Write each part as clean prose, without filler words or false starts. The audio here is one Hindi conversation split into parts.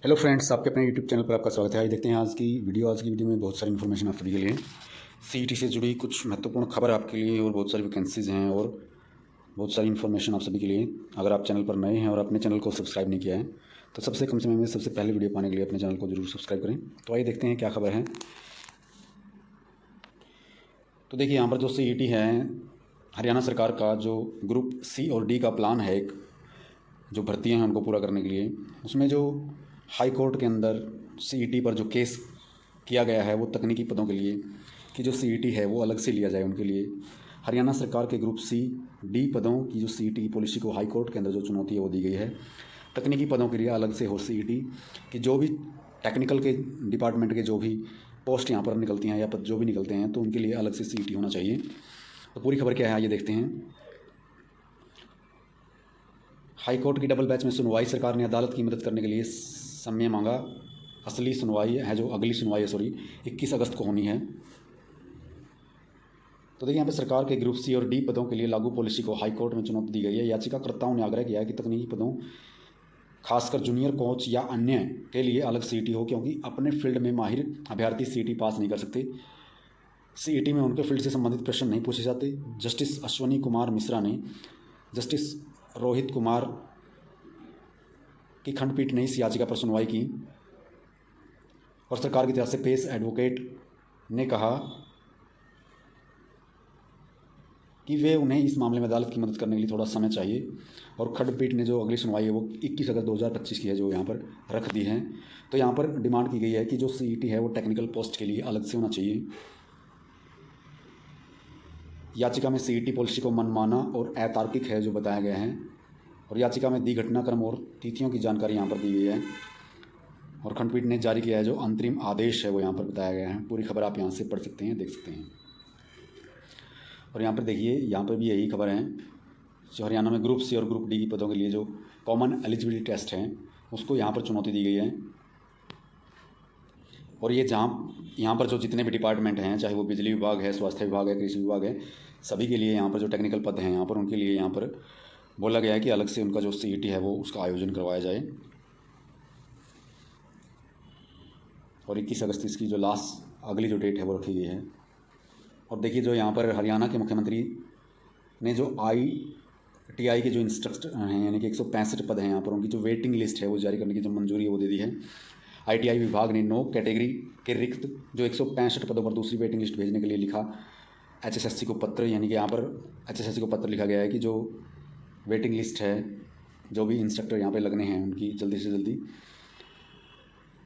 हेलो फ्रेंड्स, आपके अपने यूट्यूब चैनल पर आपका स्वागत है। आज देखते हैं आज की वीडियो में बहुत सारी इन्फॉर्मेशन आप सभी के लिए सीईटी से जुड़ी कुछ महत्वपूर्ण खबर आपके लिए और बहुत सारी वैकेंसीज़ हैं और बहुत सारी इन्फॉर्मेशन आप सभी के लिए। अगर आप चैनल पर नए हैं और अपने चैनल को सब्सक्राइब नहीं किया है तो सबसे कम समय में सबसे पहले वीडियो पाने के लिए अपने चैनल को जरूर सब्सक्राइब करें। तो आइए देखते हैं क्या खबर है। तो देखिए, यहाँ पर जो सीईटी है, हरियाणा सरकार का जो ग्रुप सी और डी का प्लान है, एक जो भर्तियाँ हैं उनको पूरा करने के लिए, उसमें जो हाई कोर्ट के अंदर सीईटी पर जो केस किया गया है वो तकनीकी पदों के लिए कि जो सीईटी है वो अलग से लिया जाए उनके लिए। हरियाणा सरकार के ग्रुप सी डी पदों की जो सीईटी की पॉलिसी को हाई कोर्ट के अंदर जो चुनौती है वो दी गई है। तकनीकी पदों के लिए अलग से हो सीईटी कि जो भी टेक्निकल के डिपार्टमेंट के जो भी पोस्ट यहाँ पर निकलती हैं या पद जो भी निकलते हैं तो उनके लिए अलग से सीईटी होना चाहिए। तो पूरी खबर क्या है ये देखते हैं। हाई कोर्ट की डबल बेंच में सुनवाई, सरकार ने अदालत की मदद करने के लिए समय मांगा। असली सुनवाई है जो अगली सुनवाई है 21 अगस्त को होनी है। तो देखिए, यहाँ पे सरकार के ग्रुप सी और डी पदों के लिए लागू पॉलिसी को हाई कोर्ट में चुनौती दी गई है। याचिकाकर्ताओं ने आग्रह किया है कि तकनीकी पदों, खासकर जूनियर कोच या अन्य के लिए अलग सीईटी हो, क्योंकि अपने फील्ड में माहिर अभ्यर्थी सीईटी पास नहीं कर सकते। सीईटी में उनके फील्ड से संबंधित प्रश्न नहीं पूछे जाते। जस्टिस अश्वनी कुमार मिश्रा ने जस्टिस रोहित कुमार की खंडपीठ ने इस याचिका पर सुनवाई की और सरकार की तरफ से पेश एडवोकेट ने कहा कि वे उन्हें इस मामले में अदालत की मदद करने के लिए थोड़ा समय चाहिए। और खंडपीठ ने जो अगली सुनवाई है वो 21 अगस्त 2025 की है जो यहाँ पर रख दी है। तो यहाँ पर डिमांड की गई है कि जो सीईटी है वो टेक्निकल पोस्ट के लिए अलग से होना चाहिए। याचिका में सीईटी पॉलिसी को मनमाना और अतार्किक है जो बताया गया है और याचिका में दी घटनाक्रम और तिथियों की जानकारी यहाँ पर दी गई है और खंडपीठ ने जारी किया है जो अंतरिम आदेश है वो यहाँ पर बताया गया है। पूरी खबर आप यहाँ से पढ़ सकते हैं, देख सकते हैं। और यहाँ पर देखिए, यहाँ पर भी यही खबर है जो हरियाणा में ग्रुप सी और ग्रुप डी की पदों के लिए जो कॉमन एलिजिबिलिटी टेस्ट है उसको यहाँ पर चुनौती दी गई है। और ये यहाँ पर जो जितने भी डिपार्टमेंट हैं, चाहे वो बिजली विभाग है, स्वास्थ्य विभाग है, कृषि विभाग है, सभी के लिए यहाँ पर जो टेक्निकल पद हैं यहाँ पर उनके लिए यहाँ पर बोला गया है कि अलग से उनका जो सीईटी है वो उसका आयोजन करवाया जाए। और 21 अगस्त इसकी जो लास्ट अगली जो डेट है वो रखी गई है। और देखिए, जो यहाँ पर हरियाणा के मुख्यमंत्री ने जो ITI के जो इंस्ट्रक्टर हैं यानी कि 165 पद हैं यहाँ पर, उनकी जो वेटिंग लिस्ट है वो जारी करने की जो मंजूरी है वो दे दी है। ITI विभाग ने 9 कैटेगरी के रिक्त जो 165 पदों पर दूसरी वेटिंग लिस्ट भेजने के लिए लिखा HSSC को पत्र, यानी कि यहाँ पर HSSC को पत्र लिखा गया है कि जो वेटिंग लिस्ट है, जो भी इंस्ट्रक्टर यहाँ पे लगने हैं उनकी जल्दी से जल्दी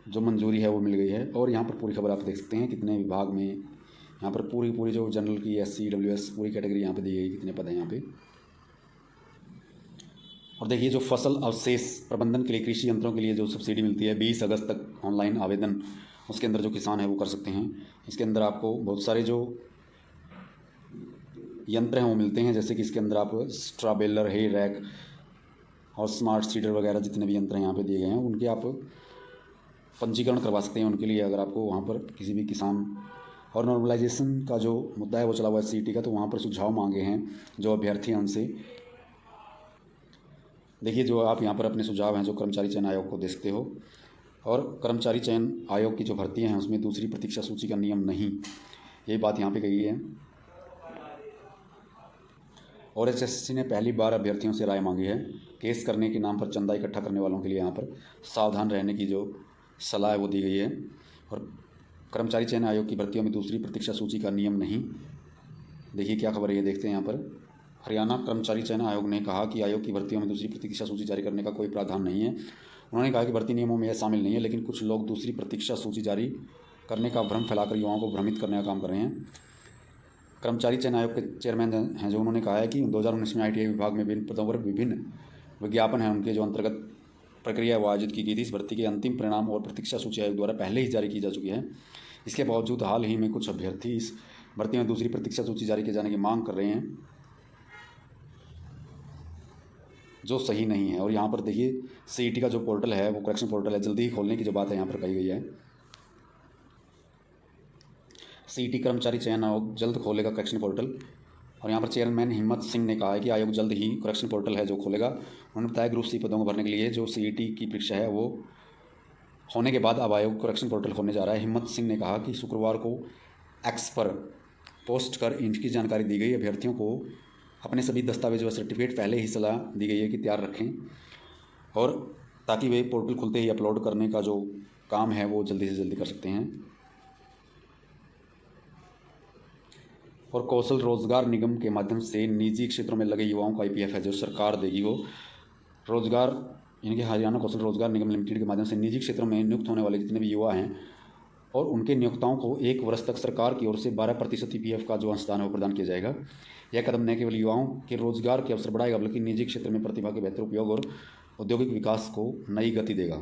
जो मंजूरी है वो मिल गई है। और यहाँ पर पूरी खबर आप देख सकते हैं कितने विभाग में यहाँ पर पूरी जो जनरल की SC WS पूरी कैटेगरी यहाँ पे दी गई, कितने पद हैं यहाँ पे। और देखिए, जो फसल अवशेष प्रबंधन के लिए कृषि यंत्रों के लिए जो सब्सिडी मिलती है 20 अगस्त तक ऑनलाइन आवेदन उसके अंदर जो किसान है वो कर सकते हैं। इसके अंदर आपको बहुत सारे जो यंत्र हैं वो मिलते हैं, जैसे कि इसके अंदर आप स्ट्रा बेलर, हे रैक और स्मार्ट सीडर वगैरह जितने भी यंत्र हैं यहाँ पे दिए गए हैं उनके आप पंजीकरण करवा सकते हैं उनके लिए, अगर आपको वहाँ पर किसी भी किसान। और नॉर्मलाइजेशन का जो मुद्दा है वो चला हुआ है सीईटी का, तो वहाँ पर सुझाव मांगे हैं जो अभ्यर्थी हैं उनसे। देखिए, जो आप यहाँ पर अपने सुझाव हैं जो कर्मचारी चयन आयोग को दे सकते हो। और कर्मचारी चयन आयोग की जो भर्तियाँ हैं उसमें दूसरी प्रतीक्षा सूची का नियम नहीं, ये बात यहाँ पे कही है। और HSSC ने पहली बार अभ्यर्थियों से राय मांगी है। केस करने के नाम पर चंदा इकट्ठा करने वालों के लिए यहाँ पर सावधान रहने की जो सलाह है वो दी गई है। और कर्मचारी चयन आयोग की भर्तियों में दूसरी प्रतीक्षा सूची का नियम नहीं। देखिए क्या खबर है ये देखते हैं। यहाँ पर हरियाणा कर्मचारी चयन आयोग ने कहा कि आयोग की भर्तियों में दूसरी प्रतीक्षा सूची जारी करने का कोई प्रावधान नहीं है। उन्होंने कहा कि भर्ती नियमों में यह शामिल नहीं है, लेकिन कुछ लोग दूसरी प्रतीक्षा सूची जारी करने का भ्रम फैलाकर युवाओं को भ्रमित करने का काम कर रहे हैं। कर्मचारी चयन आयोग के चेयरमैन हैं जो उन्होंने कहा है कि 2019 में ITI विभाग में विभिन्न पदों पर विभिन्न विज्ञापन हैं उनके जो अंतर्गत प्रक्रिया वो आयोजित की गई थी। इस भर्ती के अंतिम परिणाम और प्रतीक्षा सूची आयोग द्वारा पहले ही जारी की जा चुकी है। इसके बावजूद हाल ही में कुछ अभ्यर्थी इस भर्ती में दूसरी प्रतीक्षा सूची जारी किए जाने की मांग कर रहे हैं जो सही नहीं है। और यहाँ पर देखिए, सीईटी का जो पोर्टल है वो करेक्शन पोर्टल है, जल्दी ही खोलने की जो बात है यहाँ पर कही गई है। सीईटी कर्मचारी चयन आयोग जल्द खोलेगा करेक्शन पोर्टल। और यहाँ पर चेयरमैन हिम्मत सिंह ने कहा है कि आयोग जल्द ही करेक्शन पोर्टल है जो खोलेगा। उन्होंने बताया ग्रुप सी पदों को भरने के लिए जो सीईटी की परीक्षा है वो होने के बाद अब आयोग करेक्शन पोर्टल खोलने जा रहा है। हिम्मत सिंह ने कहा कि शुक्रवार को एक्स पर पोस्ट कर इनकी जानकारी दी गई। अभ्यर्थियों को अपने सभी दस्तावेज व सर्टिफिकेट पहले ही सलाह दी गई है कि तैयार रखें, और ताकि वे पोर्टल खुलते ही अपलोड करने का जो काम है वो जल्दी से जल्दी कर सकते हैं। और कौशल रोजगार निगम के माध्यम से निजी क्षेत्रों में लगे युवाओं को IPF है जो सरकार देगी। वो रोजगार यानी कि हरियाणा कौशल रोजगार निगम लिमिटेड के माध्यम से निजी क्षेत्रों में नियुक्त होने वाले जितने भी युवा हैं और उनके नियोक्ताओं को 1 वर्ष तक सरकार की ओर से 12% EPF का जो अंशदान है वो प्रदान किया जाएगा। यह कदम न केवल युवाओं के रोजगार के अवसर बढ़ाएगा बल्कि निजी क्षेत्र में प्रतिभा के बेहतर उपयोग और औद्योगिक विकास को नई गति देगा।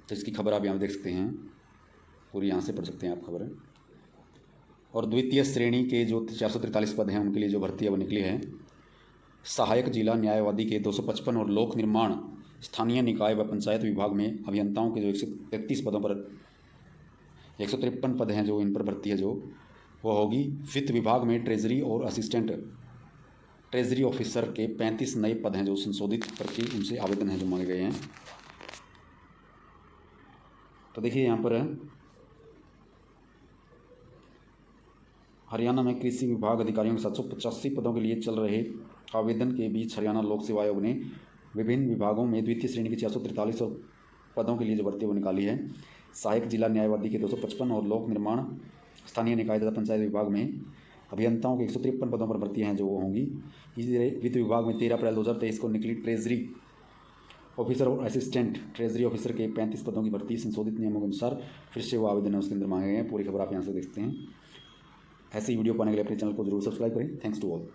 तो इसकी खबर आप यहाँ देख सकते हैं, पूरी यहाँ से पढ़ सकते हैं आप खबरें। और द्वितीय श्रेणी के जो 443 पद हैं उनके लिए जो भर्ती है वो निकली है। सहायक जिला न्यायवादी के 255 और लोक निर्माण स्थानीय निकाय व पंचायत विभाग में अभियंताओं के जो 133 पदों पर 153 पद हैं जो इन पर भर्ती है जो वो होगी। वित्त विभाग में ट्रेजरी और असिस्टेंट ट्रेजरी ऑफिसर के 35 नए पद हैं जो संशोधित करके उनसे आवेदन हैं जो मांगे गए हैं। तो देखिए यहाँ पर हरियाणा में कृषि विभाग अधिकारियों के 785 पदों के लिए चल रहे आवेदन के बीच हरियाणा लोक सेवा आयोग ने विभिन्न विभागों में द्वितीय श्रेणी के 443 और पदों के लिए जो भर्ती वो निकाली है। सहायक जिला न्यायवादी के 255 और लोक निर्माण स्थानीय निकाय तथा पंचायत विभाग में अभियंताओं के 153 पदों पर भर्तियाँ हैं जो वो होंगी। इसी तरह वित्त विभाग में 13 अप्रैल 2023 को निकली ट्रेजरी ऑफिसर और असिस्टेंट ट्रेजरी ऑफिसर के 35 पदों की भर्ती संशोधित नियमों के अनुसार फिर से वो आवेदन है उसके अंदर मांगे गए हैं। पूरी खबर आप यहाँ से देखते हैं। ऐसी वीडियो पाने के लिए अपने चैनल को जरूर सब्सक्राइब करें। Thanks to all.